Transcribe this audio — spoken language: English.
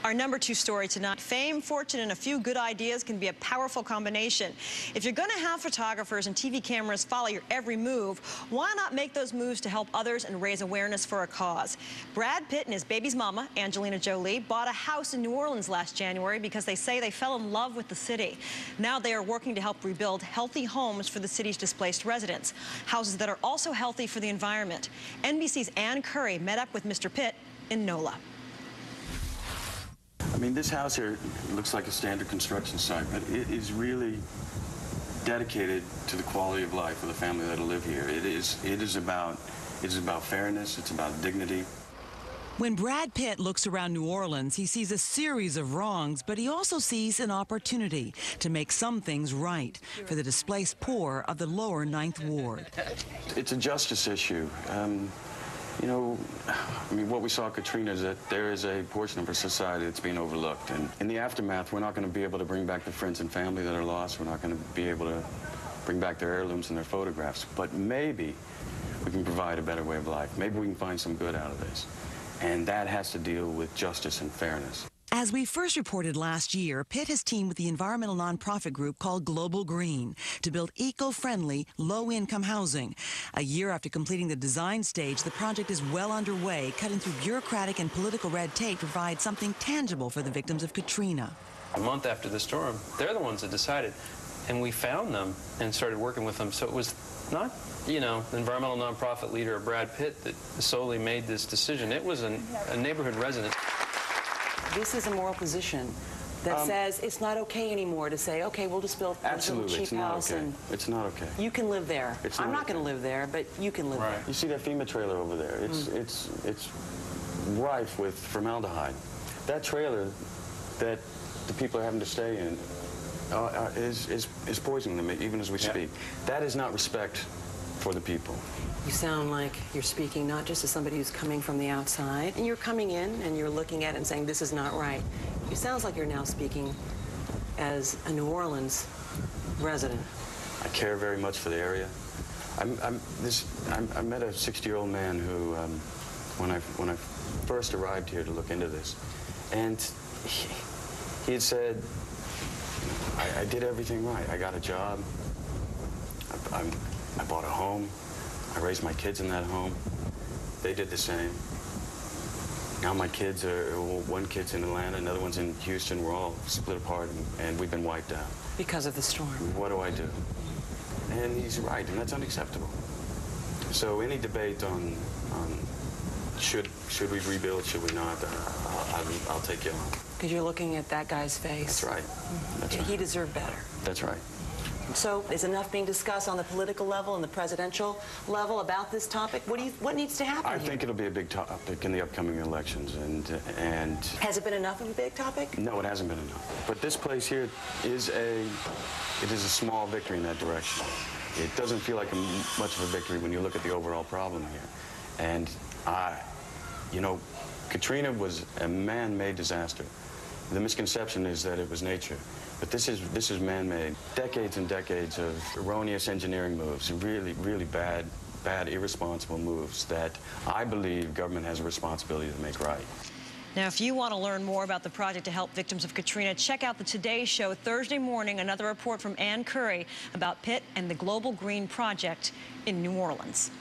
Our #2 story tonight: fame, fortune, and a few good ideas can be a powerful combination. If you're going to have photographers and TV cameras follow your every move, why not make those moves to help others and raise awareness for a cause? Brad Pitt and his baby's mama, Angelina Jolie, bought a house in New Orleans last January because they say they fell in love with the city. Now they are working to help rebuild healthy homes for the city's displaced residents, houses that are also healthy for the environment. NBC's Ann Curry met up with Mr. Pitt in NOLA. I mean, this house here looks like a standard construction site, but it is really dedicated to the quality of life of the family that'll live here. It is about fairness. It's about dignity. When Brad Pitt looks around New Orleans, he sees a series of wrongs, but he also sees an opportunity to make some things right for the displaced poor of the lower 9th Ward. It's a justice issue. You know, I mean, what we saw, Katrina, is that there is a portion of our society that's being overlooked. And in the aftermath, we're not going to be able to bring back the friends and family that are lost. We're not going to be able to bring back their heirlooms and their photographs. But maybe we can provide a better way of life. Maybe we can find some good out of this. And that has to deal with justice and fairness. As we first reported last year, Pitt has teamed with the environmental nonprofit group called Global Green to build eco-friendly, low-income housing. A year after completing the design stage, the project is well underway, cutting through bureaucratic and political red tape to provide something tangible for the victims of Katrina. A month after the storm, they're the ones that decided, and we found them and started working with them. So it was not, you know, the environmental nonprofit leader, Brad Pitt, that solely made this decision. It was a neighborhood resident. This is a moral position that says it's not okay anymore to say, okay, we'll just build a little cheap house. Okay. It's not okay. You can live there. I'm not going to live there, but you can live there. You see that FEMA trailer over there? It's rife with formaldehyde. That trailer that the people are having to stay in is poisoning them even as we speak. That is not respect for the people. You sound like you're speaking not just as somebody who's coming from the outside, and you're coming in and you're looking at it and saying, this is not right. It sounds like you're now speaking as a New Orleans resident. I care very much for the area. I met a 60-year-old man who, when I first arrived here to look into this, and he had said, I did everything right. I got a job. I bought a home. I raised my kids in that home. They did the same. Now my kids are, one kid's in Atlanta, another one's in Houston. We're all split apart, and we've been wiped out. Because of the storm. What do I do? And he's right, and that's unacceptable. So any debate on should we rebuild, should we not, I'll take you on. Because you're looking at that guy's face. That's right. That's right. He deserved better. That's right. So is enough being discussed on the political level and the presidential level about this topic? What needs to happen I think it'll be a big topic in the upcoming elections, and has it been enough of a big topic? No, it hasn't been enough. But this place here is a small victory in that direction. It doesn't feel like much of a victory when you look at the overall problem here. And you know, Katrina was a man-made disaster. The misconception is that it was nature. But this is man-made. Decades and decades of erroneous engineering moves, really bad, irresponsible moves that I believe government has a responsibility to make right. Now, if you want to learn more about the project to help victims of Katrina, check out the Today Show Thursday morning. Another report from Ann Curry about Pitt and the Global Green Project in New Orleans.